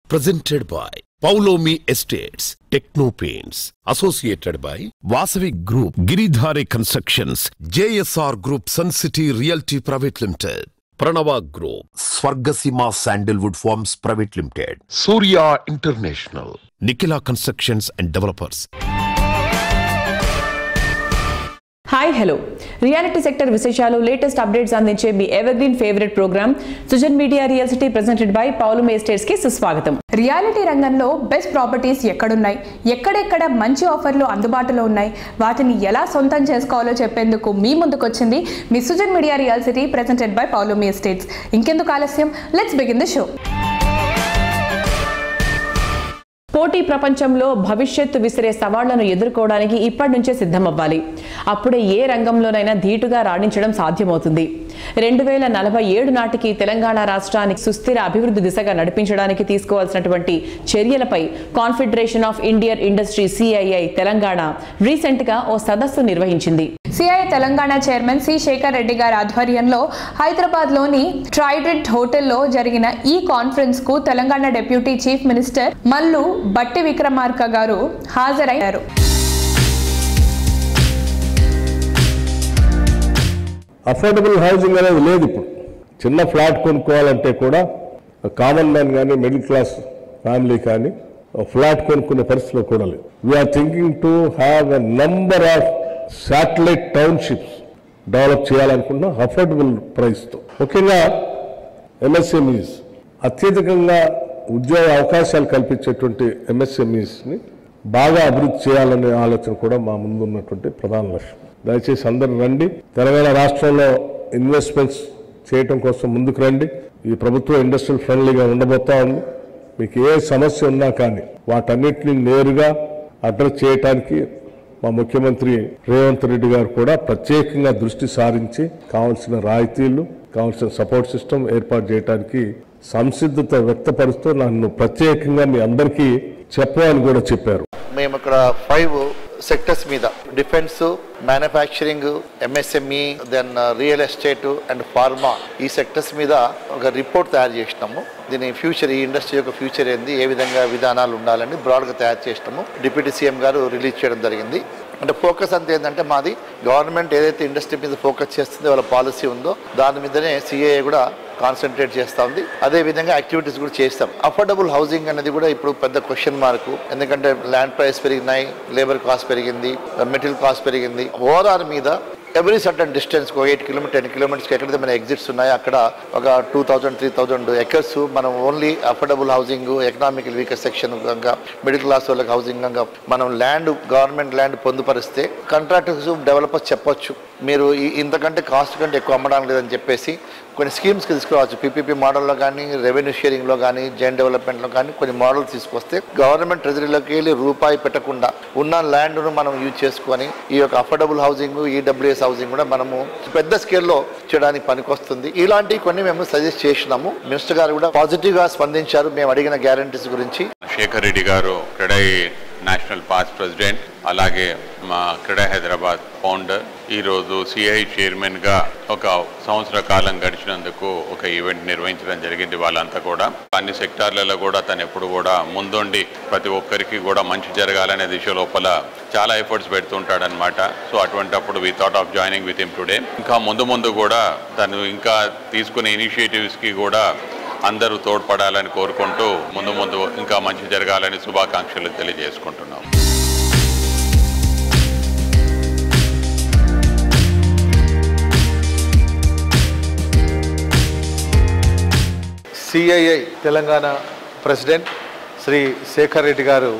Presented by Paulomi Estates, Techno Paints, associated by Vasavi Group, Giridhare Constructions, JSR Group, Sun City Realty Private Limited, Pranava Group, Swargasima Sandalwood Farms Private Limited, Surya International, Nikila Constructions and Developers. Hi hello reality sector విశేషాలు latest updates అందించే మీ evergreen favourite programme Sujan media real city presented by Paulomi estates కి సుస్వాగతం. Reality రంగంలో best properties ఎక్కడున్నాయి, ఎక్కడెక్కడ మంచి ఆఫర్లు అందుబాటులో ఉన్నాయి, వాటిని ఎలా సొంతం చేసుకోవాలో చెప్పేందుకు మీ ముందుకొచ్చింది మీ Sujan media real city presented by Paulomi estates. ఇంకెందుకు ఆలస్యం, లెట్స్ బిగిన్ ది షో. పోటీ ప్రపంచంలో భవిష్యత్తు విసిరే సవాళ్లను ఎదుర్కోవడానికి ఇప్పటి నుంచే సిద్ధమవ్వాలి. అప్పుడే ఏ రంగంలోనైనా ధీటుగా రాణించడం సాధ్యమవుతుంది. 2047 నాటికి తెలంగాణ రాష్ట్రానికి సుస్థిర అభివృద్ధి దిశగా నడిపించడానికి తీసుకోవాల్సినటువంటి చర్యలపై confederation of Indian industry CII Telangana recent గా ఓ సదస్సు నిర్వహించింది. CII Telangana chairman C Shekhar Reddy గారి ఆధ్వర్యంలో హైదరాబాద్ లోని ట్రైడెంట్ హోటల్లో జరిగిన ఈ కాన్ఫరెన్స్ కు Telangana deputy chief minister Mallu బట్టి విక్రమార్క గారు హాజరయ్యారు. అఫోర్డబుల్ హౌసింగ్ అనేది లేదు. ఇప్పుడు చిన్న ఫ్లాట్ కొనుక్కోవాలంటే కూడా కామన్ మ్యాన్ కానీ మిడిల్ క్లాస్ ఫ్యామిలీ కానీ ఫ్లాట్ కొనుక్కునే పరిస్థితిలో కూడా లేదు. We are thinking to have a number of satellite townships develop చేయాలనుకున్న అఫోర్డబుల్ ప్రైస్తో, ముఖ్యంగా MSMEs అత్యధికంగా ఉద్యోగ అవకాశాలు కల్పించేటువంటి MSMEsని బాగా అభివృద్ధి చేయాలనే ఆలోచన కూడా మా ముందు ఉన్నటువంటి ప్రధాన లక్ష్యం. దయచేసి అందరూ రండి, తెలంగాణ రాష్ట్రంలో ఇన్వెస్ట్మెంట్స్ చేయటం కోసం ముందుకు రండి. ఈ ప్రభుత్వం ఇండస్ట్రియల్ ఫ్రెండ్లీగా ఉండబోతా ఉంది. మీకు ఏ సమస్య ఉన్నా కానీ వాటన్నిటిని నేరుగా అడ్రస్ చేయటానికి మా ముఖ్యమంత్రి రేవంత్ రెడ్డి గారు కూడా ప్రత్యేకంగా దృష్టి సారించి కావాల్సిన రాయితీలు, కావాల్సిన సపోర్ట్ సిస్టమ్ ఏర్పాటు చేయడానికి సంసిద్ధత వ్యక్తపరుస్తూ నన్ను ప్రత్యేకంగా మీ అందరికీ చెప్పాలని కూడా చెప్పారు. మేము ఇక్కడ 5 సెక్టర్స్ మీద defence, manufacturing, MSME, then real estate and pharma, ఈ సెక్టర్స్ మీద ఒక రిపోర్ట్ తయారు చేసినాము. దీని ఫ్యూచర్, ఈ ఇండస్ట్రీ యొక్క ఫ్యూచర్ ఏంది, ఏ విధంగా విధానాలు ఉండాలని బ్రాడ్గా తయారు చేసినాము. డిప్యూటీ CM గారు రిలీజ్ చేయడం జరిగింది. అంటే ఫోకస్ అంతా ఏంటంటే మాది గవర్నమెంట్ ఏదైతే ఇండస్ట్రీ మీద ఫోకస్ చేస్తుందో, వాళ్ళ పాలసీ ఉందో దాని మీదనే CII కూడా కాన్సన్ట్రేట్ చేస్తూ ఉంది. అదే విధంగా యాక్టివిటీస్ కూడా చేస్తాం. అఫోర్డబుల్ హౌసింగ్ అనేది కూడా ఇప్పుడు పెద్ద క్వశ్చన్ మార్క్. ఎందుకంటే ల్యాండ్ ప్రైస్ పెరిగినాయి, లేబర్ కాస్ట్ పెరిగింది, మెటీరియల్ కాస్ట్ పెరిగింది. ఓవరాల్ మీద ఎవ్రీ సర్టన్ డిస్టెన్స్ 8 కిలోమీటర్ 10 కిలోమీటర్స్కి ఎక్కడైతే మన ఎగ్జిట్స్ ఉన్నాయో అక్కడ ఒక 2000-3000 ఎకర్స్ మనం only affordable housing, economical weaker section కనుక, మిడిల్ క్లాస్ వాళ్ళకి హౌసింగ్ కనుక మనం ల్యాండ్, గవర్నమెంట్ ల్యాండ్ పొందుపరిస్తే కాంట్రాక్టర్స్, డెవలపర్స్ చెప్పొచ్చు మీరు ఇంతకంటే కాస్ట్ కంటే ఎక్కువ అమ్మడానికి లేదని చెప్పేసి కొన్ని స్కీమ్స్కి తీసుకురావచ్చు. PPP మోడల్లో కానీ, రెవెన్యూ షేరింగ్లో కానీ, జైన్ డెవలప్మెంట్లో కానీ కొన్ని మోడల్స్ తీసుకొస్తే గవర్నమెంట్ ట్రెజరీలోకి వెళ్ళి రూపాయి పెట్టకుండా ఉన్న ల్యాండ్ను మనం యూజ్ చేసుకొని ఈ యొక్క అఫోర్డబుల్ హౌసింగ్, EWS హౌసింగ్ కూడా మనము పెద్ద స్కేల్లో చేయడానికి పనికొస్తుంది. ఇలాంటివి కొన్ని మేము సజెస్ట్ చేసినాము. మినిస్టర్ గారు కూడా పాజిటివ్గా స్పందించారు మేము అడిగిన గ్యారంటీస్ గురించి. శేఖర్ రెడ్డి గారు క్రెడై నేషనల్ పాస్ ప్రెసిడెంట్, అలాగే మా క్రెడై హైదరాబాద్ ఫౌండర్, ఈరోజు CII చైర్మన్గా ఒక సంవత్సర కాలం గడిచినందుకు ఒక ఈవెంట్ నిర్వహించడం జరిగింది. వాళ్ళంతా కూడా అన్ని సెక్టార్లలో కూడా తను ఎప్పుడు కూడా ముందుండి ప్రతి ఒక్కరికి కూడా మంచి జరగాలనే దిశ లోపల చాలా ఎఫర్ట్స్ పెడుతుంటాడనమాట. సో అటువంటిప్పుడు we thought of joining with him today. ఇంకా ముందు కూడా తను ఇంకా తీసుకునే ఇనిషియేటివ్స్కి కూడా అందరూ తోడ్పడాలని కోరుకుంటూ ముందు ఇంకా మంచి జరగాలని శుభాకాంక్షలు తెలియజేసుకుంటున్నాం. CII తెలంగాణ ప్రెసిడెంట్ శ్రీ శేఖర్ రెడ్డి గారు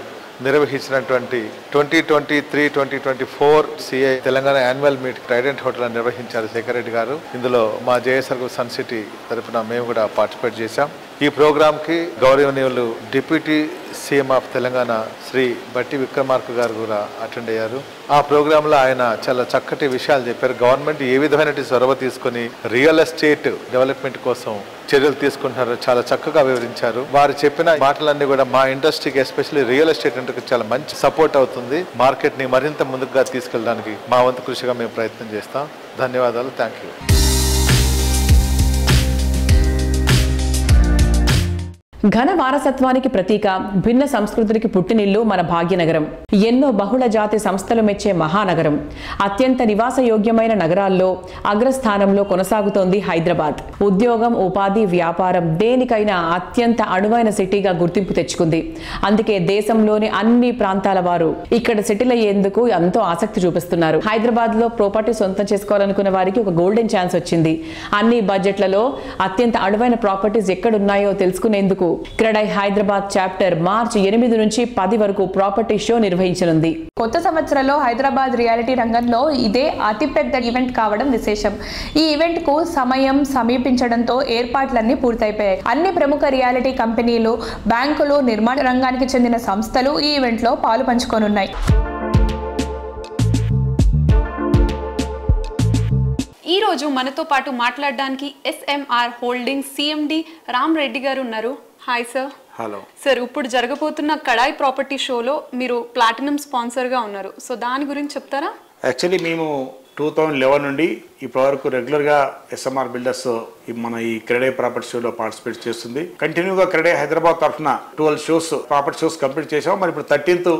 నిర్వహించినటువంటి 2023-2024 CII Telangana annual meet Trident hotel నిర్వహించారు శేఖర్ రెడ్డి గారు. ఇందులో మా JSR Group సన్ సిటీ తరఫున మేము కూడా పార్టిసిపేట్ చేశాం. ఈ ప్రోగ్రాంకి గౌరవనీయులు deputy CM of Telangana Shri Bhatti Vikramarka గారు కూడా అటెండ్ అయ్యారు. ఆ ప్రోగ్రాంలో ఆయన చాలా చక్కటి విషయాలు చెప్పారు. గవర్నమెంట్ ఏ విధమైన చొరవ తీసుకొని రియల్ ఎస్టేట్ డెవలప్మెంట్ కోసం చర్యలు తీసుకుంటున్నారో చాలా చక్కగా వివరించారు. వారు చెప్పిన మాటలన్నీ కూడా మా ఇండస్ట్రీకి, ఎస్పెషల్లీ రియల్ ఎస్టేట్ ఇండస్ట్రీకి చాలా మంచి సపోర్ట్ అవుతుంది. మార్కెట్ని మరింత ముందుగా తీసుకెళ్ళడానికి మా వంతు కృషిగా మేము ప్రయత్నం చేస్తాం. ధన్యవాదాలు. Thank you. ఘన వారసత్వానికి ప్రతీక, భిన్న సంస్కృతికి పుట్టినిల్లు మన భాగ్యనగరం. ఎన్నో బహుళ జాతి సంస్థలు మెచ్చే మహానగరం. అత్యంత నివాసయోగ్యమైన నగరాల్లో అగ్రస్థానంలో కొనసాగుతోంది హైదరాబాద్. ఉద్యోగం, ఉపాధి, వ్యాపారం దేనికైనా అత్యంత అనువైన సిటీగా గుర్తింపు తెచ్చుకుంది. అందుకే దేశంలోని అన్ని ప్రాంతాల వారు ఇక్కడ సెటిల్ అయ్యేందుకు ఎంతో ఆసక్తి చూపిస్తున్నారు. హైదరాబాద్ లో ప్రాపర్టీ సొంతం చేసుకోవాలనుకున్న వారికి ఒక గోల్డెన్ ఛాన్స్ వచ్చింది. అన్ని బడ్జెట్లలో అత్యంత అనువైన ప్రాపర్టీస్ ఎక్కడున్నాయో తెలుసుకునేందుకు క్రెడై హైదరాబాద్ చాప్టర్ మార్చి 8 నుంచి 10 వరకు ప్రాపర్టీ షో నిర్వహించనుంది. కొత్త సంవత్సరంలో హైదరాబాద్ రియాలిటీ రంగంలో ఇదే అతిపెద్ద ఈవెంట్ కావడం విశేషం. ఈ ఈవెంట్ కు సమయం సమీపించడంతో ఏర్పాట్లన్నీ పూర్తయిపోయాయి. అన్ని ప్రముఖ రియాలిటీ కంపెనీలు, బ్యాంకులు, నిర్మాణ రంగానికి చెందిన సంస్థలు ఈ ఈవెంట్ లో పాలు పంచుకోనున్నాయి. ఈ రోజు మనతో పాటు మాట్లాడడానికి SMR holdings CMD Ram Reddy గారు ఉన్నారు. Hi sir. హలో సార్, ఇప్పుడు జరగబోతున్న కడాయి ప్రాపర్టీ షోలో మీరు ప్లాటినం స్పాన్సర్గా ఉన్నారు. సో దాని గురించి చెప్తారా? యాక్చువల్లీ మేము 2011 నుండి ఇప్పటివరకు రెగ్యులర్గా SMR బిల్డర్స్ మన ఈ క్రెడై ప్రాపర్టీ షోలో పార్టిసిపేట్ చేస్తుంది. కంటిన్యూగా క్రెడై హైదరాబాద్ తరఫున 12 షోస్ ప్రాపర్టీ షోస్ కంప్లీట్ చేసాం. మరి ఇప్పుడు 13th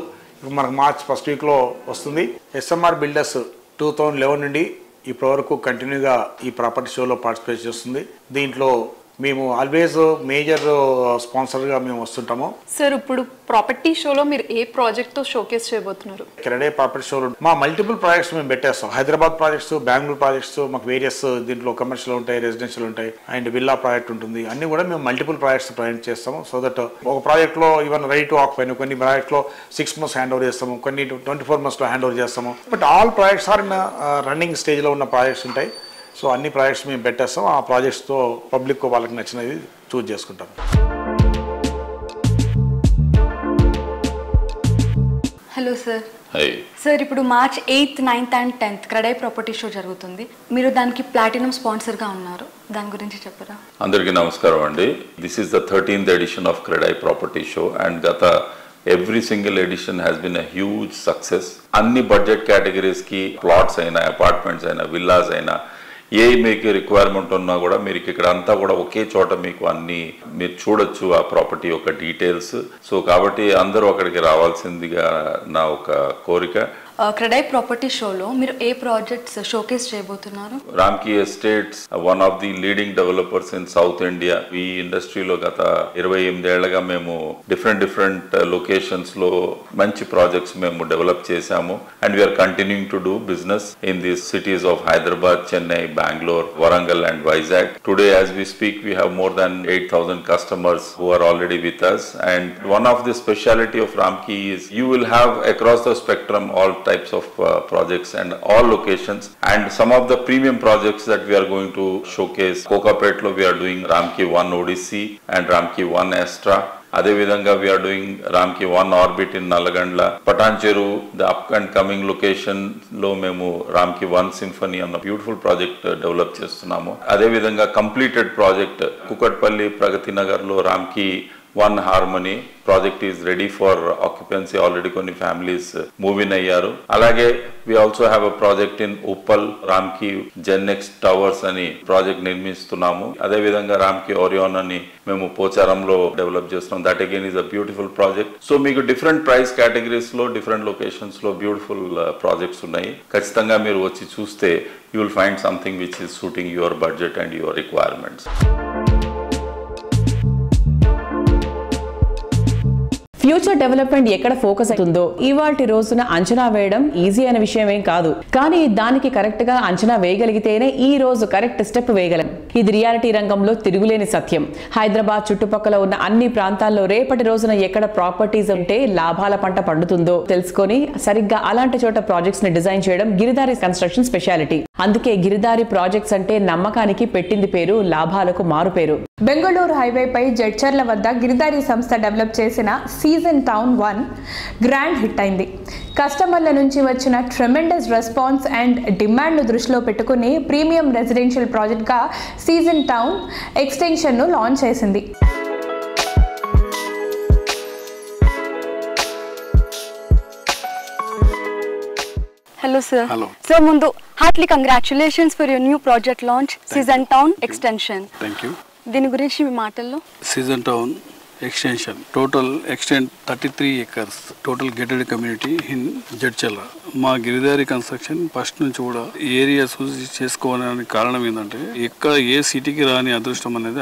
మనకు మార్చ్ ఫస్ట్ వీక్లో వస్తుంది. SMR బిల్డర్స్ 2011 నుండి ఇప్పటివరకు కంటిన్యూగా ఈ ప్రాపర్టీ షోలో పార్టిసిపేట్ చేస్తుంది. దీంట్లో మేము ఆల్వేస్ మేజర్ స్పాన్సర్గా మేము వస్తుంటాము. సార్, ఇప్పుడు ప్రాపర్టీ షోలో మీరు ఏ ప్రాజెక్ట్తో షోకేస్ చేయబోతున్నారు? క్రెడై ప్రాపర్టీ షోలో మా మల్టిపుల్ ప్రాజెక్ట్స్ మేము పెట్టేస్తాం. హైదరాబాద్ ప్రాజెక్ట్స్, బెంగళూరు ప్రాజెక్ట్స్, మాకు వేరియస్ దీంట్లో కమర్షియల్ ఉంటాయి, రెసిడెన్షియల్ ఉంటాయి, అండ్ విల్లా ప్రాజెక్ట్ ఉంటుంది. అన్ని కూడా మేము మల్టిపుల్ ప్రాజెక్ట్స్ ప్రజెంట్ చేస్తాము. సో దట్ ఒక ప్రాజెక్ట్లో ఈవెన్ రైట్ టు ఆక్యుపై, కొన్ని ప్రాజెక్ట్లో 6 months హ్యాండ్ ఓవర్ చేస్తాము, కొన్ని 24 monthsలో హ్యాండ్ ఓవర్ చేస్తాము. But all projects are in running స్టేజ్లో ఉన్న ప్రాజెక్ట్స్ ఉంటాయి. సో అన్ని ప్రాజెక్ట్స్ మేము పెట్టేస్తాం. ఆ ప్రాజెక్ట్స్తో పబ్లిక్ వాళ్ళకి నచ్చినది చూస్ చేసుకుంటాం. Hello sir. సార్, ఇప్పుడు March 8th, 9th and 10th CREDAI property show జరుగుతుంది. మీరు దానికి ప్లాటినం స్పాన్సర్గా ఉన్నారు. దాని గురించి చెప్పరా? అందరికీ నమస్కారం అండి. This is the 13th edition of CREDAI property show and గత every single edition has been a huge success. అన్ని బడ్జెట్ కేటగిరీస్కి ప్లాట్స్ అయినా, అపార్ట్మెంట్స్ అయినా, విల్లాస్ అయినా, ఏ మీకు రిక్వైర్మెంట్ ఉన్నా కూడా మీరు ఇక్కడ అంతా కూడా ఒకే చోట మీకు అన్ని మీరు చూడొచ్చు ఆ ప్రాపర్టీ యొక్క డీటెయిల్స్. సో కాబట్టి అందరూ అక్కడికి రావాల్సిందిగా నా ఒక కోరిక. క్రెడై ప్రాపర్టీ షోలో మీరు ఏ ప్రాజెక్ట్స్ షోకేస్ చేయబోతున్నారు? Ramky estates, one of the leading developers in south India. ఈ ఇండస్ట్రీలో గత 28 ఏళ్లుగా మేము డిఫరెంట్ లొకేషన్స్ లో మంచి ప్రాజెక్ట్స్ మేము డెవలప్ చేశాము. And we are continuing to do business in the cities of Hyderabad, Chennai, Bengaluru, Warangal and Vizag. Today as we speak we have more than 8,000 customers who are already with us. And one of the speciality of Ramkey is you will have across the spectrum all types of projects and all locations, and some of the premium projects that we are going to showcase. Kokapet lo we are doing Ramkey 1 Odyssey and Ramkey 1 Astra. అదే విధంగా we're doing Ramky 1 orbit in Nallagandla. Patancheru the up and coming location లో మేము Ramky 1 symphony అన్న beautiful project develop చేస్తున్నాము. అదే విధంగా completed project Kukatpally, Pragathi Nagar లో Ramky 1 harmony project is ready for occupancy. Already కొన్ని ఫ్యామిలీస్ మూవ్ ఇన్ అయ్యారు. అలాగే we also have a project in Uppal, Ramky Gennex towers అని ప్రాజెక్ట్ నిర్మిస్తున్నాము. అదే విధంగా రామ్కీ ఓరియోన్ అని మేము పోచారంలో డెవలప్ చేస్తున్నాం. That again is a beautiful project. So మీకు డిఫరెంట్ ప్రైస్ కేటగిరీస్ లో, డిఫరెంట్ లొకేషన్స్ లో బ్యూటిఫుల్ ప్రాజెక్ట్స్ ఉన్నాయి. ఖచ్చితంగా మీరు వచ్చి చూస్తే you will find something which is suiting your budget and your requirements. Future development ఎక్కడ ఫోకస్ అవుతుందో ఇవాల్టి రోజున అంచనా వేయడం ఈజీ అనే విషయం ఏం కాదు. కానీ దానికి కరెక్ట్ గా అంచనా వేయగలిగితేనే ఈ రోజు కరెక్ట్ స్టెప్ వేయగలం. ఇది రియాలిటీ రంగంలో తిరుగులేని సత్యం. హైదరాబాద్ చుట్టుపక్కల ఉన్న అన్ని ప్రాంతాల్లో రేపటి రోజున ఎక్కడ ప్రాపర్టీస్ ఉంటే లాభాల పంట పండుతుందో తెలుసుకొని సరిగ్గా అలాంటి చోట ప్రాజెక్ట్స్ ని డిజైన్ చేయడం గిరిదారి కన్స్ట్రక్షన్ స్పెషాలిటీ. అందుకే గిరిదారి ప్రాజెక్ట్స్ అంటే నమ్మకానికి పెట్టింది పేరు, లాభాలకు మారు పేరు. బెంగళూరు హైవేపై జడ్చర్ల వద్ద గిరిదారి సంస్థ డెవలప్ చేసిన సీజన్ టౌన్ 1 గ్రాండ్ హిట్ అయింది. కస్టమర్ల నుంచి వచ్చిన ట్రెమెండస్ రెస్పాన్స్ అండ్ డిమాండ్ను దృష్టిలో పెట్టుకుని ప్రీమియం రెసిడెన్షియల్ ప్రాజెక్ట్గా సీజన్ టౌన్ ఎక్స్టెన్షన్ను లాంచ్ చేసింది. Hello sir. Hello. Sir, mundu heartily congratulations for your new project launch, Season Town Extension. Thank you. దీని గురించి మీ మాటల్లో. Season town extension. Total extent 33 acres. Total gated community in Jadcherla. మా Giridhari construction first నుంచి కూడా area చూసి చేసుకోవడానికి కారణం ఏంటంటే ఎక్కడ ఏ సిటీకి రాని అదృష్టం అనేది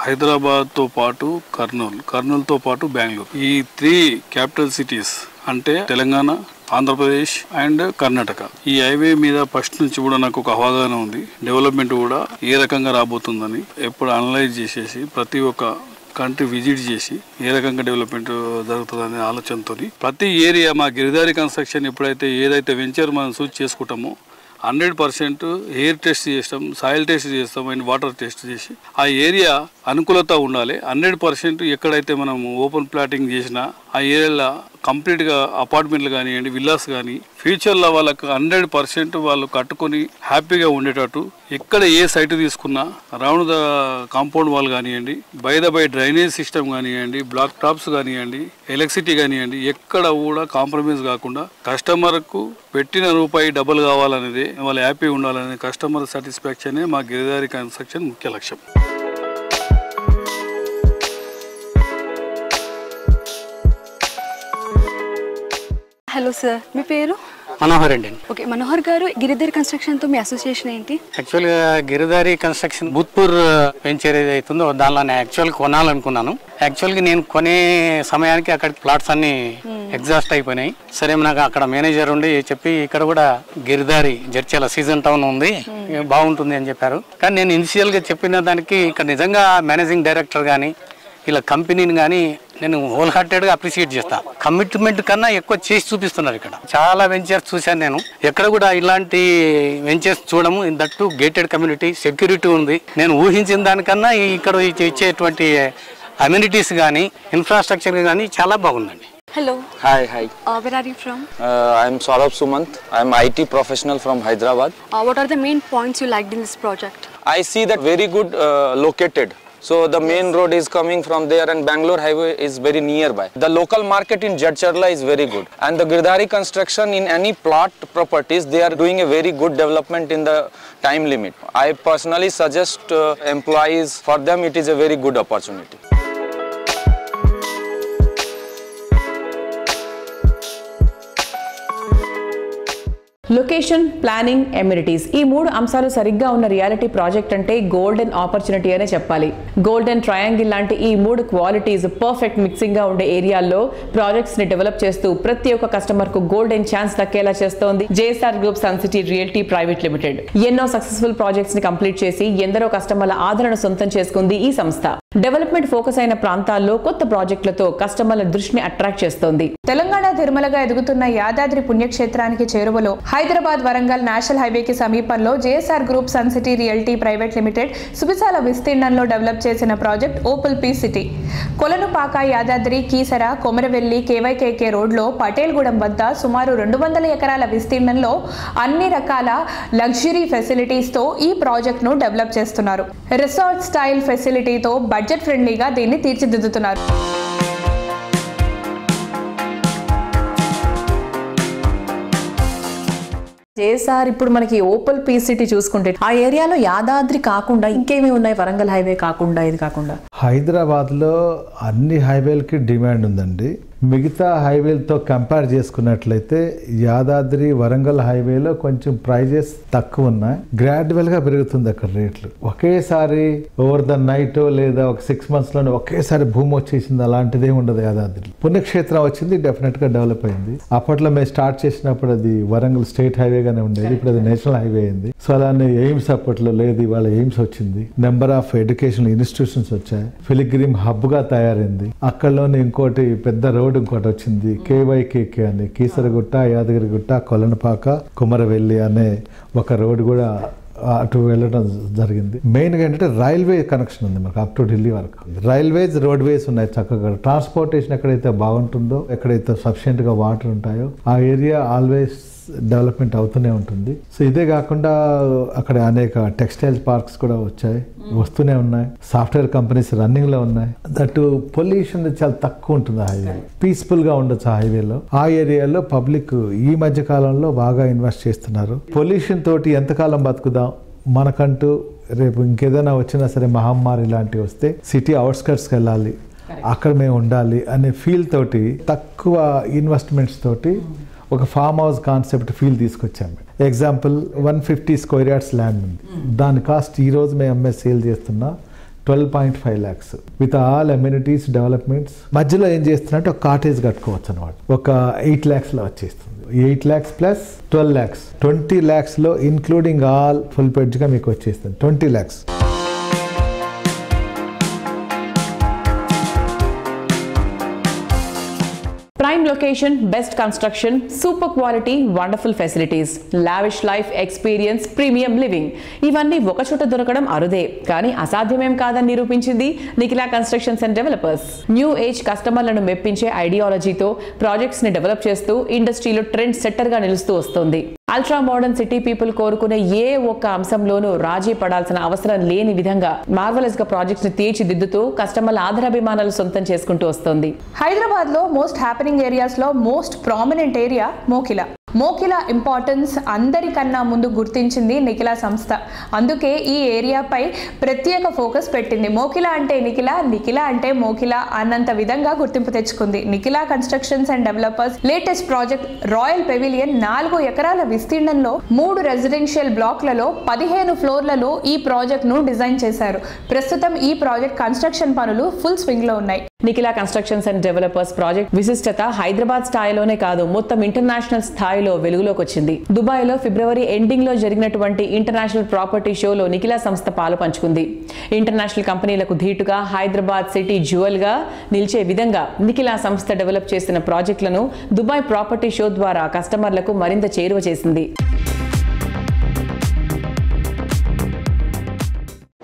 హైదరాబాద్ తో పాటు కర్నూలుతో పాటు బెంగళూరు, ఈ 3 క్యాపిటల్ సిటీస్ అంటే తెలంగాణ, ఆంధ్రప్రదేశ్ అండ్ కర్ణాటక. ఈ హైవే మీద ఫస్ట్ నుంచి కూడా నాకు ఒక అవగాహన ఉంది. డెవలప్మెంట్ కూడా ఏ రకంగా రాబోతుందని ఎప్పుడు అనలైజ్ చేసేసి ప్రతి ఒక్క కంట్రీ విజిట్ చేసి ఏ రకంగా డెవలప్మెంట్ జరుగుతుందనే ఆలోచనతో ప్రతి ఏరియా మా గిరిదారి కన్స్ట్రక్షన్ ఎప్పుడైతే ఏదైతే వెంచర్ మనం సూచ్ చేసుకుంటామో 100% ఎయిర్ టెస్ట్ చేస్తాం, సాయిల్ టెస్ట్ చేస్తాం అండ్ వాటర్ టెస్ట్ చేసి ఆ ఏరియా అనుకూలత ఉండాలి. 100% ఎక్కడైతే మనం ఓపెన్ ప్లాటింగ్ చేసినా ఆ ఏరియాలో కంప్లీట్గా అపార్ట్మెంట్లు కానివ్వండి, విల్లాస్ కానీ ఫ్యూచర్లో వాళ్ళకు 100% వాళ్ళు కట్టుకొని హ్యాపీగా ఉండేటట్టు ఎక్కడ ఏ సైట్ తీసుకున్నా రౌండ్ ద కాంపౌండ్ వాల్ కానివ్వండి, బై డ్రైనేజ్ సిస్టమ్ కానివ్వండి, బ్లాక్ టాప్స్ కానివ్వండి, ఎలక్ట్రిసిటీ కానివ్వండి, ఎక్కడ కూడా కాంప్రమైజ్ కాకుండా కస్టమర్కు పెట్టిన రూపాయి డబుల్ కావాలనేది, వాళ్ళు హ్యాపీ ఉండాలనేది కస్టమర్ సాటిస్ఫాక్షనే మా గిరిదారి కన్స్ట్రక్షన్ ముఖ్య లక్ష్యం. హలో సార్, మీ పేరు? మనోహర్ అండి. ఓకే మనోహర్ గారు, గిరిదారి కన్స్ట్రక్షన్ తో మీ అసోసియేషన్ ఏంటి? యాక్చువల్గా గిరిదారి కన్స్ట్రక్షన్ భూత్పూర్ వెంచర్ ఏదైతుందో దానిలో యాక్చువల్గా కొనాలనుకున్నాను. యాక్చువల్గా నేను కొనే సమయానికి అక్కడ ప్లాట్స్ అన్ని ఎగ్జాస్ట్ అయిపోయినాయి. సరే నాకు అక్కడ మేనేజర్ ఉండి చెప్పి ఇక్కడ కూడా గిరిదారి జడ్చర్ల సీజన్ టౌన్ ఉంది, బాగుంటుంది అని చెప్పారు. కానీ నేను ఇనిషియల్గా చెప్పిన దానికి ఇక్కడ నిజంగా మేనేజింగ్ డైరెక్టర్ కానీ ఇలా కంపెనీని కానీ నేను హోల్ హార్టెడ్గా అప్రిషియేట్ చేస్తాను. కమిట్మెంట్ కన్నా ఎక్కువ చేసి చూపిస్తున్నారు. ఇక్కడ చాలా వెంచర్స్ చూశాను నేను, ఎక్కడ కూడా ఇలాంటి వెంచర్స్ చూడము. దట్టు గేటెడ్ కమ్యూనిటీ, సెక్యూరిటీ ఉంది. నేను ఊహించిన దానికన్నా ఇక్కడ ఇచ్చేటువంటి అమ్యూనిటీస్ కానీ ఇన్ఫ్రాస్ట్రక్చర్ కానీ చాలా బాగుందండి. Hello. Hi. Where are you from? I am Saurabh Sumant. I am IT professional from Hyderabad. What are the main points you liked in this project? I see that very good located. So the main road is coming from there and Bangalore highway is very nearby. The local market in Jadcherla is very good. And the Giridhari construction in any plot properties, they are doing a very good development in the time limit. I personally suggest employees, for them it is a very good opportunity. Location, planning, amenities, ఈ 3 అంశాలు సరిగ్గా ఉన్న reality project అంటే golden opportunity అనే చెప్పాలి. Golden triangle లాంటి ఈ 3 qualities perfect mixing గా ఉండే ఏరియాల్లో ప్రాజెక్ట్స్ ని డెవలప్ చేస్తూ ప్రతి ఒక్క కస్టమర్ కు గోల్డెన్ ఛాన్స్ దక్కేలా చేస్తోంది JSR group sun city realty private limited. ఎన్నో సక్సెస్ఫుల్ ప్రాజెక్ట్స్ ని కంప్లీట్ చేసి ఎందరో కస్టమర్ల ఆదరణ సొంతం చేసుకుంది ఈ సంస్థ. డెవలప్మెంట్ ఫోకస్ అయిన ప్రాంతాల్లో కొత్త ప్రాజెక్టులతో కస్టమర్ల దృష్టిని అట్రాక్ట్ చేస్తోంది. తెలంగాణ తిరుమలగా ఎదుగుతున్న యాదాద్రి పుణ్యక్షేత్రానికి చేరువలో హైదరాబాద్ వరంగల్ నేషనల్ హైవేకి సమీపంలో JSR group sun city realty private limited సువిశాల విస్తీర్ణంలో డెవలప్ చేసిన project opal P city. Kolanupaka, Yadadri, Keesara, Komuravelli, KYKK రోడ్లో పటేల్గూడెం వద్ద సుమారు 200 ఎకరాల విస్తీర్ణంలో అన్ని రకాల లగ్జరీ ఫెసిలిటీస్తో ఈ ప్రాజెక్ట్ను డెవలప్ చేస్తున్నారు. రిసార్ట్ స్టైల్ ఫెసిలిటీతో బడ్జెట్ ఫ్రెండ్లీగా దీన్ని తీర్చిదిద్దుతున్నారు. జేఎస్ఆర్ ఇప్పుడు మనకి ఓపల్ పీ సిటీ చూసుకుంటే ఆ ఏరియాలో యాదాద్రి కాకుండా ఇంకేమీ ఉన్నాయి? వరంగల్ హైవే కాకుండా, ఇది కాకుండా హైదరాబాద్లో అన్ని హైవేలకి డిమాండ్ ఉందండి. మిగతా హైవేలతో కంపేర్ చేసుకున్నట్లయితే యాదాద్రి వరంగల్ హైవేలో కొంచెం ప్రైజెస్ తక్కువ ఉన్నాయి. గ్రాడ్యువల్గా పెరుగుతుంది అక్కడ రేట్లు. ఒకేసారి ఓవర్ ద నైట్ లేదా ఒక 6 monthsలోనే ఒకేసారి భూమి వచ్చేసింది అలాంటిదే ఉండదు. యాదాద్రి పుణ్యక్షేత్రం వచ్చింది, డెఫినెట్గా డెవలప్ అయింది. అప్పట్లో మేము స్టార్ట్ చేసినప్పుడు అది వరంగల్ స్టేట్ హైవేగానే ఉండేది, ఇప్పుడు అది నేషనల్ హైవే అయింది. సో అలానే ఎయిమ్స్ అప్పట్లో లేదు, ఇవాళ ఎయిమ్స్ వచ్చింది. నెంబర్ ఆఫ్ ఎడ్యుకేషనల్ ఇన్స్టిట్యూషన్స్ వచ్చాయి. ఫిలిగ్రిమ్ హబ్గా తయారైంది. అక్కడలోనే ఇంకోటి పెద్ద రోడ్ ఇంకోటి వచ్చింది, కేవైకేకే అని. కీసరగుట్ట, యాదగిరిగుట్ట, కొలనుపాక, కుమరవెల్లి అనే ఒక రోడ్ కూడా అటు వెళ్ళడం జరిగింది. మెయిన్గా ఏంటంటే రైల్వే కనెక్షన్ ఉంది మనకు అప్ టు ఢిల్లీ వరకు. రైల్వేస్, రోడ్వేస్ ఉన్నాయి చక్కగా. ట్రాన్స్పోర్టేషన్ ఎక్కడైతే బాగుంటుందో, ఎక్కడైతే సఫిషియెంట్గా వాటర్ ఉంటాయో ఆ ఏరియా ఆల్వేస్ డెవలప్మెంట్ అవుతూనే ఉంటుంది. సో ఇదే కాకుండా అక్కడ అనేక టెక్స్టైల్ పార్క్స్ కూడా వచ్చాయి, వస్తూనే ఉన్నాయి. సాఫ్ట్వేర్ కంపెనీస్ రన్నింగ్లో ఉన్నాయి. దట్టు పొల్యూషన్ చాలా తక్కువ ఉంటుంది ఆ హైవే, పీస్ఫుల్గా ఉండొచ్చు ఆ హైవేలో. ఆ ఏరియాలో పబ్లిక్ ఈ మధ్య కాలంలో బాగా ఇన్వెస్ట్ చేస్తున్నారు. పొల్యూషన్ తోటి ఎంతకాలం బతుకుదాం, మనకంటూ రేపు ఇంకేదైనా వచ్చినా సరే మహమ్మారి ఇలాంటివి వస్తే సిటీ అవుట్స్కట్స్కి వెళ్ళాలి. అక్కడ మేము ఉండాలి అనే ఫీల్ తోటి తక్కువ ఇన్వెస్ట్మెంట్స్ తోటి ఒక ఫామ్ హౌస్ కాన్సెప్ట్ ఫీల్ తీసుకొచ్చాము. ఎగ్జాంపుల్ 150 స్క్వేర్ యార్డ్స్ ల్యాండ్ ఉంది. దాని కాస్ట్ ఈరోజు మేము ఎంఎస్ సేల్ చేస్తున్నా 12.5 lakhs with all amenities developments. మధ్యలో ఏం చేస్తున్నట్టు ఒక కాటేజ్ కట్టుకోవచ్చు అనమాట. ఒక 8 lakhsలో వచ్చేస్తుంది. 8 lakhs ప్లస్ 12 lakhs 20 lakhsలో ఇన్క్లూడింగ్ ఆల్ ఫుల్ పెడ్జ్గా మీకు వచ్చేస్తుంది 20 lakhs. Prime location, best construction, super quality, wonderful facilities, lavish life experience, premium living. ఇవన్నీ ఒక చోట దొరకడం అరుదే, కానీ అసాధ్యమేం కాదని నిరూపించింది Nikhila constructions and developers. New age కస్టమర్లను మెప్పించే ఐడియాలజీతో ప్రాజెక్ట్స్ ని డెవలప్ చేస్తూ ఇండస్ట్రీలో ట్రెండ్ సెట్టర్ గా నిలుస్తూ వస్తోంది. అల్ట్రా మోడర్న్ సిటీ పీపుల్ కోరుకునే ఏ ఒక్క అంశంలోనూ రాజీ పడాల్సిన అవసరం లేని విధంగా మార్వెలస్ గా ప్రాజెక్ట్స్ ని తీర్చిదిద్దుతూ కస్టమర్ల ఆదరాభిమానాలు సొంతం చేసుకుంటూ వస్తోంది. హైదరాబాద్ లో మోస్ట్ హ్యాపెనింగ్ ఏరియాస్ లో most prominent area Mokila. Mokila importance అందరికన్నా ముందు గుర్తించింది నిఖిలా సంస్థ. అందుకే ఈ ఏరియాపై ప్రత్యేక ఫోకస్ పెట్టింది. మోకిలా అంటే నిఖిలా, నిఖిలా అంటే మోకిలా అన్నంత విధంగా గుర్తింపు తెచ్చుకుంది. Nikhila constructions and developers latest project royal pavilion 4 ఎకరాల విస్తీర్ణంలో 3 రెసిడెన్షియల్ బ్లాక్లలో 15 ఫ్లోర్లలో ఈ ప్రాజెక్ట్ ను డిజైన్ చేశారు. ప్రస్తుతం ఈ ప్రాజెక్ట్ కన్స్ట్రక్షన్ పనులు ఫుల్ స్వింగ్ లో ఉన్నాయి. Nikhila constructions and developers project విశిష్టత హైదరాబాద్ స్థాయిలోనే కాదు, మొత్తం ఇంటర్నేషనల్ స్థాయిలో వెలుగులోకి వచ్చింది. దుబాయ్ లో ఫిబ్రవరి ఎండింగ్ లో జరిగినటువంటి ఇంటర్నేషనల్ ప్రాపర్టీ షోలో నిఖిలా సంస్థ పాలు పంచుకుంది. ఇంటర్నేషనల్ కంపెనీలకు ధీటుగా హైదరాబాద్ సిటీ జ్యువెల్ గా నిలిచే విధంగా నిఖిలా సంస్థ డెవలప్ చేసిన ప్రాజెక్టులను దుబాయ్ ప్రాపర్టీ షో ద్వారా కస్టమర్లకు మరింత చేరువ చేసింది.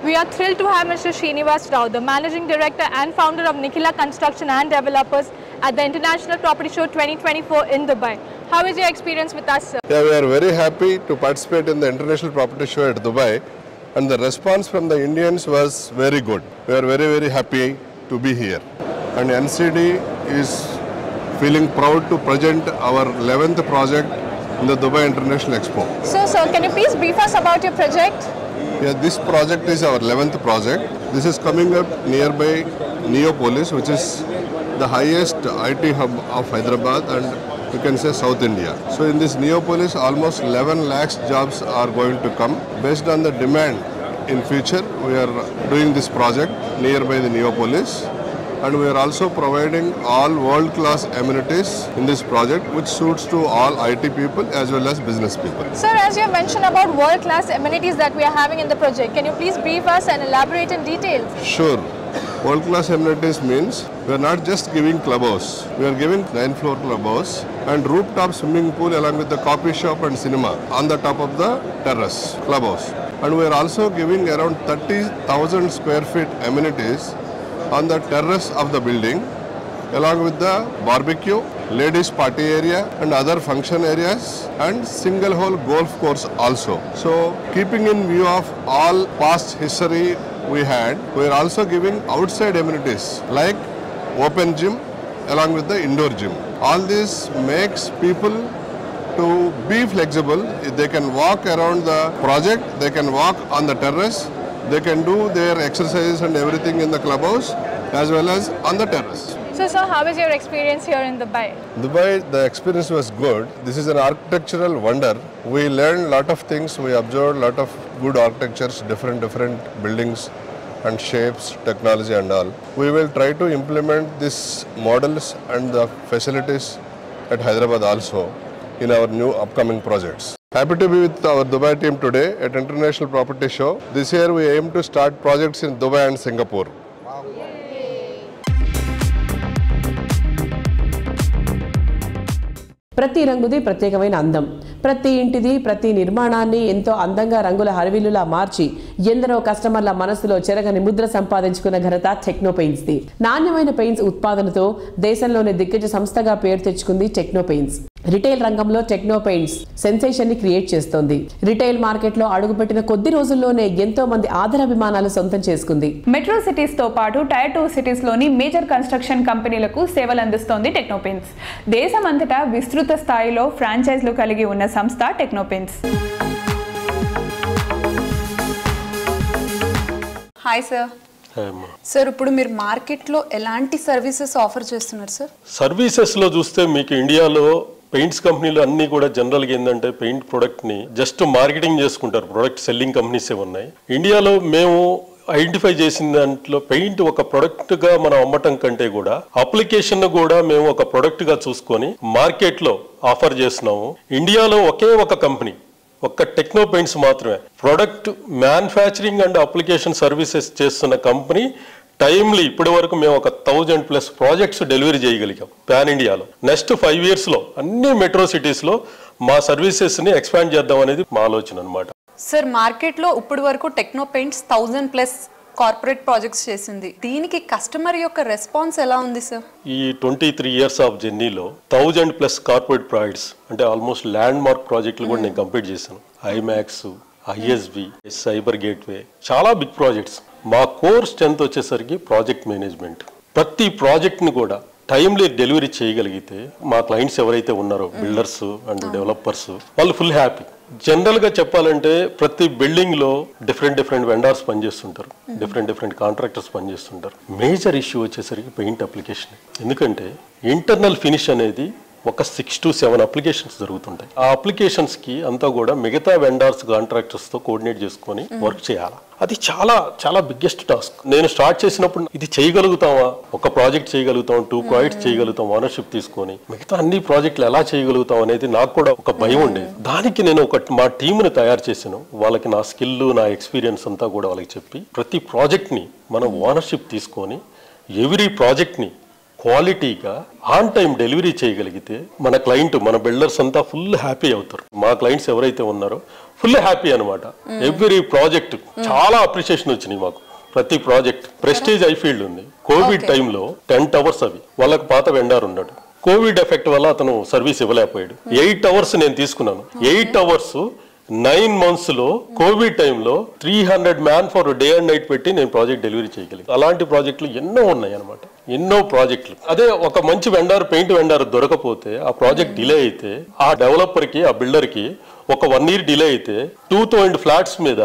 We are thrilled to have Mr. Srinivas Rao, the Managing Director and founder of Nikhila Construction and Developers at the International Property Show 2024 in Dubai. How is your experience with us, sir? Yeah, we are very happy to participate in the International Property Show at Dubai, and the response from the Indians was very good. We are very, very happy to be here. And NCD is feeling proud to present our 11th project in the Dubai International Expo. So, sir, can you please brief us about your project? Yeah, this project is our 11th project. This is coming up nearby Neopolis, which is the highest IT hub of Hyderabad and you can say South India. So in this Neopolis, almost 11 lakhs jobs are going to come. Based on the demand in future, we are doing this project nearby the Neopolis. And we are also providing all world-class amenities in this project, which suits to all IT people as well as business people. Sir, as you have mentioned about world-class amenities that we are having in the project, can you please brief us and elaborate in detail? Sure. World-class amenities means we are not just giving clubhouse. We are giving 9-floor clubhouse and rooftop swimming pool along with the coffee shop and cinema on the top of the terrace clubhouse. And we are also giving around 30,000 square feet amenities on the terrace of the building, along with the barbecue, ladies party area and other function areas and single hole golf course also. So keeping in view of all past history we had, we are also giving outside amenities like open gym along with the indoor gym. All this makes people to be flexible. They can walk around the project, they can walk on the terrace, they can do their exercises and everything in the clubhouse as well as on the terrace. So, sir, how is your experience here in Dubai? Dubai, the experience was good. This is an architectural wonder. We learned a lot of things. We observed a lot of good architectures, different buildings and shapes, technology and all. We will try to implement these models and the facilities at Hyderabad also in our new upcoming projects. Happy to be with our Dubai team today at International Property Show. This year we aim to start projects in Dubai and Singapore. ప్రతి రంగుది ప్రత్యేకమైన అందం, ప్రతి ఇంటిది ప్రతి నిర్మాణాన్ని ఎంతో అందంగా రంగుల హరివిల్లులా మార్చి ఎందరో కస్టమర్ల మనసులో చెరగని ముద్ర సంపాదించుకున్న ఘనత టెక్నో పెయింట్స్ ది. నాణ్యమైన పెయింట్స్ ఉత్పాదనతో దేశంలోని దిగ్గజ సంస్థగా పేరు తెచ్చుకుంది టెక్నో పెయింట్స్. రిటైల్ రంగంలో టెక్నో పెయింట్స్ సెన్సేషన్ ని క్రియేట్ చేస్తోంది. రిటైల్ మార్కెట్ లో అడుగుపెట్టిన కొద్ది రోజుల్లోనే ఎంతో మంది ఆదరాభిమానాలు సొంతం చేసుకుంది. మెట్రో సిటీస్ తో పాటు టైర్ 2 సిటీస్ లోని మేజర్ కన్స్ట్రక్షన్ కంపెనీలకు సేవలు అందిస్తోంది టెక్నో పెయింట్స్. దేశమంతటా విస్తృత స్థాయిలో ఫ్రాంచైజ్లు కలిగి ఉన్న సంస్థ techno paints. Hi sir. Sir ఇప్పుడు మీరు మార్కెట్లో ఎలాంటి సర్వీసెస్ ఆఫర్ చేస్తున్నారు సార్? సర్వీసెస్లో చూస్తే మీకు ఇండియాలో పెయింట్స్ కంపెనీలు అన్ని కూడా జనరల్గా ఏంటంటే పెయింట్ ప్రొడక్ట్ని జస్ట్ మార్కెటింగ్ చేసుకుంటారు, ప్రొడక్ట్ సెల్లింగ్ కంపెనీసే ఉన్నాయి. ఇండియాలో మేము ఐడెంటిఫై చేసిన దాంట్లో పెయింట్ ఒక ప్రొడక్ట్ గా మనం అమ్మటం కంటే కూడా అప్లికేషన్ కూడా మేము ఒక ప్రొడక్ట్ గా చూసుకొని మార్కెట్ లో ఆఫర్ చేస్తున్నాము. ఇండియాలో ఒకే ఒక కంపెనీ, ఒక్క టెక్నో పెయింట్స్ మాత్రమే product manufacturing and application services చేస్తున్న కంపెనీ. టైమ్లీ ఇప్పటి వరకు మేము ఒక 1000+ ప్రాజెక్ట్స్ డెలివరీ చేయగలిగాం పాన్ ఇండియాలో. నెక్స్ట్ 5 years లో అన్ని మెట్రో సిటీస్ లో మా సర్వీసెస్ ని ఎక్స్పాండ్ చేద్దాం అనేది మా ఆలోచన అనమాట. సార్ మార్కెట్లో ఇప్పటి వరకు టెక్నో పెయింట్స్ 1000+ కార్పొరేట్ ప్రాజెక్ట్స్ చేసింది. దీనికి కస్టమర్ యొక్క రెస్పాన్స్ ఎలా ఉంది సార్? ఈ 23 years ఆఫ్ జర్నీలో 1000+ కార్పొరేట్ ప్రాజెక్ట్స్ అంటే ఆల్మోస్ట్ ల్యాండ్ మార్క్ ప్రాజెక్టులు కూడా నేను కంప్లీట్ చేశాను. ఐమాక్స్, ఐఎస్బి, సైబర్ గేట్వే, చాలా బిగ్ ప్రాజెక్ట్స్. మా కోర్ స్ట్రెంత్ వచ్చేసరికి ప్రాజెక్ట్ మేనేజ్మెంట్. ప్రతి ప్రాజెక్ట్ని కూడా టైమ్లీ డెలివరీ చేయగలిగితే మా క్లయింట్స్ ఎవరైతే ఉన్నారో బిల్డర్స్ అండ్ డెవలపర్స్ వాళ్ళు ఫుల్ హ్యాపీ. జనరల్గా చెప్పాలంటే ప్రతి బిల్డింగ్లో డిఫరెంట్ వెండర్స్ పనిచేస్తుంటారు, డిఫరెంట్ కాంట్రాక్టర్స్ పనిచేస్తుంటారు. మేజర్ ఇష్యూ వచ్చేసరికి పెయింట్ అప్లికేషన్. ఎందుకంటే ఇంటర్నల్ ఫినిష్ అనేది ఒక 6 to 7 అప్లికేషన్స్ జరుగుతుంటాయి. ఆ అప్లికేషన్స్కి అంతా కూడా మిగతా వెండర్స్ కాంట్రాక్టర్స్తో కోఆర్డినేట్ చేసుకొని వర్క్ చేయాలి. అది చాలా బిగ్గెస్ట్ టాస్క్. నేను స్టార్ట్ చేసినప్పుడు ఇది చేయగలుగుతామా, ఒక ప్రాజెక్ట్ చేయగలుగుతాం, 2 ప్రాజెక్ట్స్ చేయగలుగుతాం ఓనర్షిప్ తీసుకొని, మిగతా అన్ని ప్రాజెక్టులు ఎలా చేయగలుగుతాం అనేది నాకు కూడా ఒక భయం ఉండేది. దానికి నేను మా టీంని తయారు చేశాను. వాళ్ళకి నా స్కిల్, నా ఎక్స్పీరియన్స్ అంతా కూడా వాళ్ళకి చెప్పి ప్రతి ప్రాజెక్ట్ని మనం ఓనర్షిప్ తీసుకొని ఎవ్రీ ప్రాజెక్ట్ని క్వాలిటీగా ఆన్ టైం డెలివరీ చేయగలిగితే మన క్లయింట్, మన బిల్డర్స్ అంతా ఫుల్ హ్యాపీ అవుతారు. మా క్లయింట్స్ ఎవరైతే ఉన్నారో ఫుల్ హ్యాపీ అనమాట. ఎవ్రీ ప్రాజెక్ట్ చాలా అప్రిషియేషన్ వచ్చినాయి మాకు. ప్రతి ప్రాజెక్ట్ ప్రెస్టీజ్ ఐఫీల్డ్ ఉంది. కోవిడ్ టైంలో 10 hours అవి వాళ్ళకి పాత వెండర్ ఉన్నాడు. కోవిడ్ ఎఫెక్ట్ వల్ల అతను సర్వీస్ ఇవ్వలేకపోయాడు. 8 hours నేను తీసుకున్నాను. 8 hours 9 months లో కోవిడ్ టైంలో 300 man for day and night పెట్టి నేను ప్రాజెక్ట్ డెలివరీ చేయగలిగాను. అలాంటి ప్రాజెక్టులు ఎన్నో ఉన్నాయి అనమాట, ఎన్నో ప్రాజెక్టులు. అదే ఒక మంచి వెండర్, పెయింట్ వెండర్ దొరకపోతే ఆ ప్రాజెక్ట్ డిలే అయితే ఆ డెవలపర్ కి, ఆ బిల్డర్ కి ఒక 1 year డిలే అయితే 2000 flats మీద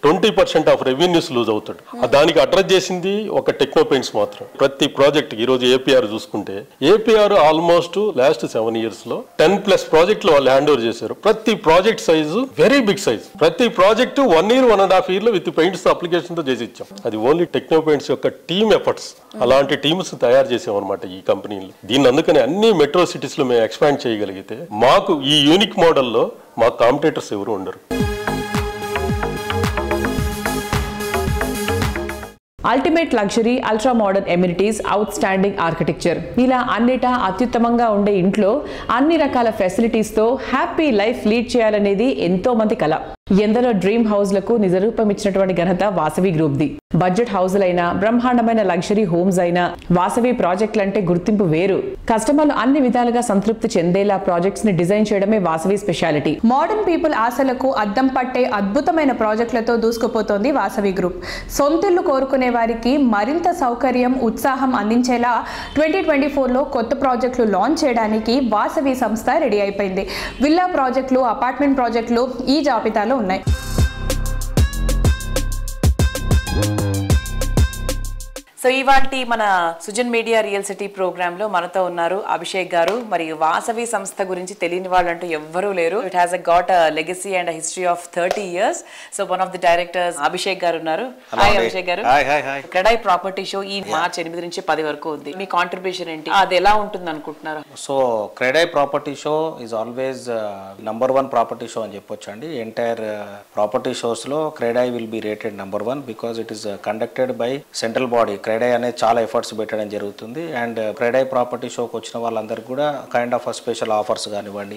20% ఆఫ్ రెవెన్యూస్ లూజ్ అవుతాడు. దానికి అడ్రస్ చేసింది ఒక టెక్నో పెయింట్స్ మాత్రం. ప్రతి ప్రాజెక్ట్ ఈ రోజు ఏపీఆర్ చూసుకుంటే ఏపీఆర్ ఆల్మోస్ట్ లాస్ట్ 7 years లో 10+ ప్రాజెక్టులు వాళ్ళు హ్యాండ్ ఓవర్ చేశారు. ప్రతి project size very big size. ప్రతి ప్రాజెక్ట్ 1 year 1.5 year లో విత్ పెయింట్స్ అప్లికేషన్ తో చేసి ఇచ్చాం. అది ఓన్లీ టెక్నో పెయింట్స్ యొక్క టీమ్ ఎఫర్ట్స్. అలాంటి టీమ్స్ తయారు చేసాం అనమాట ఈ కంపెనీలో. దీన్ని అందుకని అన్ని మెట్రో సిటీస్ లో మేము ఎక్స్పాండ్ చేయగలిగితే మాకు ఈ యూనిక్ మోడల్లో మా కాంపిటేటర్స్ ఎవరు ఉండరు. Ultimate luxury, ultra modern amenities, out standing architecture, ఇలా అన్నిటా అత్యుత్తమంగా ఉండే ఇంట్లో అన్ని రకాల ఫెసిలిటీస్తో హ్యాపీ లైఫ్ లీడ్ చేయాలనేది ఎంతో మంది కల. ఎందరో డ్రీమ్ హౌస్లకు నిజరూపం ఇచ్చినటువంటి ఘనత వాసవి గ్రూప్ది. బడ్జెట్ హౌజులైనా, బ్రహ్మాండమైన లగ్జరీ హోమ్స్ అయినా వాసవి ప్రాజెక్టులంటే గుర్తింపు వేరు. కస్టమర్లు అన్ని విధాలుగా సంతృప్తి చెందేలా ప్రాజెక్ట్స్ ని డిజైన్ చేయడమే వాసవి స్పెషాలిటీ. మోడర్న్ పీపుల్ ఆశలకు అద్దం పట్టే అద్భుతమైన ప్రాజెక్టులతో దూసుకుపోతోంది వాసవి గ్రూప్. సొంతిల్లు కోరుకునే వారికి మరింత సౌకర్యం, ఉత్సాహం అందించేలా 2024లో కొత్త ప్రాజెక్టులు లాంచ్ చేయడానికి వాసవి సంస్థ రెడీ అయిపోయింది. విల్లా ప్రాజెక్టులు, అపార్ట్మెంట్ ప్రాజెక్టులు ఈ జాబితాలో ఉన్నాయి. సో ఇవాల్టి మన Sujan media real city program లో మనతో ఉన్నారు అభిషేక్ గారు. మరియు వాసవి సంస్థ గురించి తెలియని వాళ్ళంటూ ఎవ్వరూ లేరు. It has got a legacy and history of 30 years. So one of the directors Abhishek గారు ఉన్నారు. హాయ్ అభిషేక్ గారు. క్రెడై ప్రాపర్టీ షో ఈ మార్చ్ 8 నుంచి 10 వరకు ఉంది. మీ కాంట్రిబ్యూషన్ ఏంటి, అది ఎలా ఉంటుంది అనుకుంటున్నారు? So CREDAI property show is always number 1 property show అని చెప్పొచ్చు అండి. ఎంటైర్ ప్రాపర్టీ షోస్ లో CREDAI will be rated number 1 because it is conducted by central body. CREDAI అనేది చాలా ఎఫర్ట్స్ పెట్టడం జరుగుతుంది. అండ్ క్రెడై ప్రాపర్టీ షోకి వచ్చిన వాళ్ళందరికీ కూడా కైండ్ ఆఫ్ స్పెషల్ ఆఫర్స్ కానివ్వండి,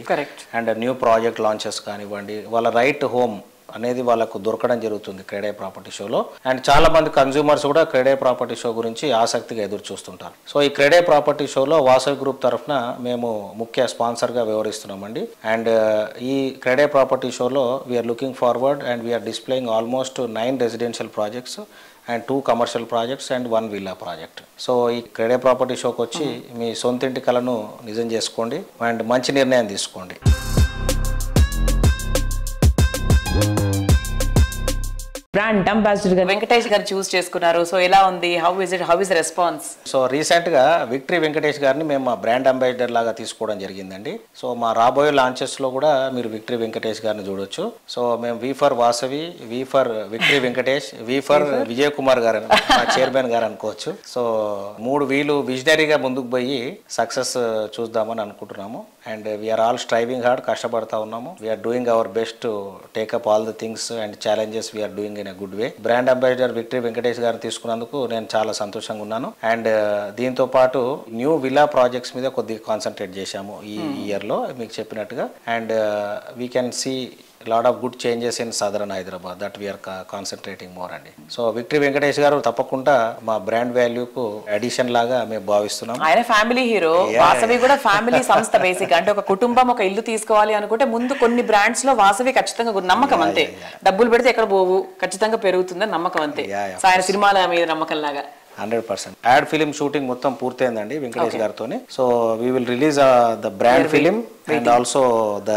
అండ్ న్యూ ప్రాజెక్ట్ లాంచెస్ కానివ్వండి, వాళ్ళ రైట్ హోమ్ అనేది వాళ్ళకు దొరకడం జరుగుతుంది క్రెడై ప్రాపర్టీ షోలో. అండ్ చాలా మంది కన్స్యూమర్స్ కూడా క్రెడై ప్రాపర్టీ షో గురించి ఆసక్తిగా ఎదురు చూస్తుంటారు. సో ఈ క్రెడై ప్రాపర్టీ షోలో వాసవి గ్రూప్ తరఫున మేము ముఖ్య స్పాన్సర్గా వ్యవహరిస్తున్నామండి. అండ్ ఈ క్రెడై ప్రాపర్టీ షోలో we are looking forward and we are displaying almost 9 residential projects and 2 commercial projects and 1 villa project. So ఈ క్రెడై ప్రాపర్టీ షోకి వచ్చి మీ సొంతింటి కలను నిజం చేసుకోండి అండ్ మంచి నిర్ణయం తీసుకోండి. బ్రాండ్ అంబాసిడర్ గా వెంకటేష్ గారు చూస్ చేసుకున్నారు. సో ఎలా ఉంది, how is response? So recent గా విక్టరీ వెంకటేష్ గారిని మేము మా బ్రాండ్ అంబాసిడర్ లాగా తీసుకోవడం జరిగిందండి. సో మా రాబోయే లాంచెస్ లో కూడా మీరు విక్టరీ వెంకటేష్ గారిని చూడొచ్చు. సో మేము V for Vasavi, V for victory Venkatesh, V for Vijay Kumar గారు మా చైర్మన్ గారు అనుకోవచ్చు. సో 3 వీలు విజనరీగా ముందుకు పోయి సక్సెస్ చూద్దామని అనుకుంటున్నాము. And we are all striving hard, కష్టపడతా ఉన్నాము. We are doing our best to take up all the things and challenges we are doing in a good way. Brand ambassador victory Venkatesh గారిని తీసుకున్నందుకు నేను చాలా సంతోషంగా ఉన్నాను. అండ్ దీంతో పాటు న్యూ విలా ప్రాజెక్ట్స్ మీద కొద్దిగా కాన్సన్ట్రేట్ చేశాము ఈ ఇయర్ లో మీకు చెప్పినట్టుగా. And we can see lot of good changes in southern Hyderabad that we are concentrating more అండి. సో విక్టరీ వెంకటేష్ గారు తప్పకుండా మా బ్రాండ్ వాల్యూకు అడిషన్ లాగా మేము భావిస్తున్నాం. ఆయన ఫ్యామిలీ హీరో, వాసవి కూడా ఫ్యామిలీ సంస్థ. బేసిక్ అంటే ఒక కుటుంబం ఒక ఇల్లు తీసుకోవాలి అనుకుంటే ముందు కొన్ని బ్రాండ్స్ లో వాసవి ఖచ్చితంగా నమ్మకం అంతే. డబ్బులు పెడితే ఎక్కడ పోవు, ఖచ్చితంగా పెరుగుతుందని నమ్మకం అంతే. ఆయన సినిమాల మీద నమ్మకం లాగా 100%. యాడ్ ఫిలిం షూటింగ్ మొత్తం పూర్తయిందండి వెంకటేష్ గారితో. So we will release the brand film and also the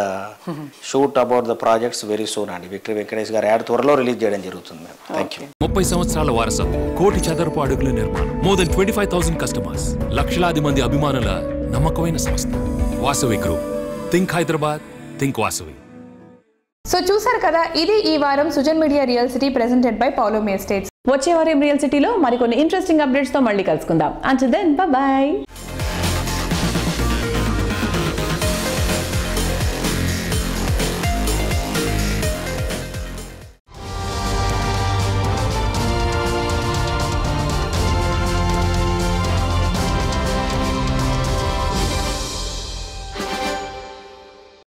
shoot about the projects very soon అండి. విక్టరీ వెంకటేష్ గారు యాడ్ త్వరలో రిలీజ్ చేయడం జరుగుతుంది. Thank you. 30 సంవత్సరాల వారసత్వం, కోటి చదరపు అడుగుల నిర్మాణం, మోర్ దెన్ 25,000 కస్టమర్స్, లక్షలాది మంది అభిమానుల నమ్మకమైన సంస్థ Vasavi group. Think Hyderabad, think Vasavi. So చూసారు కదా, ఇది ఈ వారం Sujan media real city presented by Paulomi estates. వచ్చే వారం రియల్ సిటీలో మరికొన్ని ఇంట్రెస్టింగ్ అప్డేట్స్ తో మళ్ళీ కలుసుకుందాం. Until then bye by.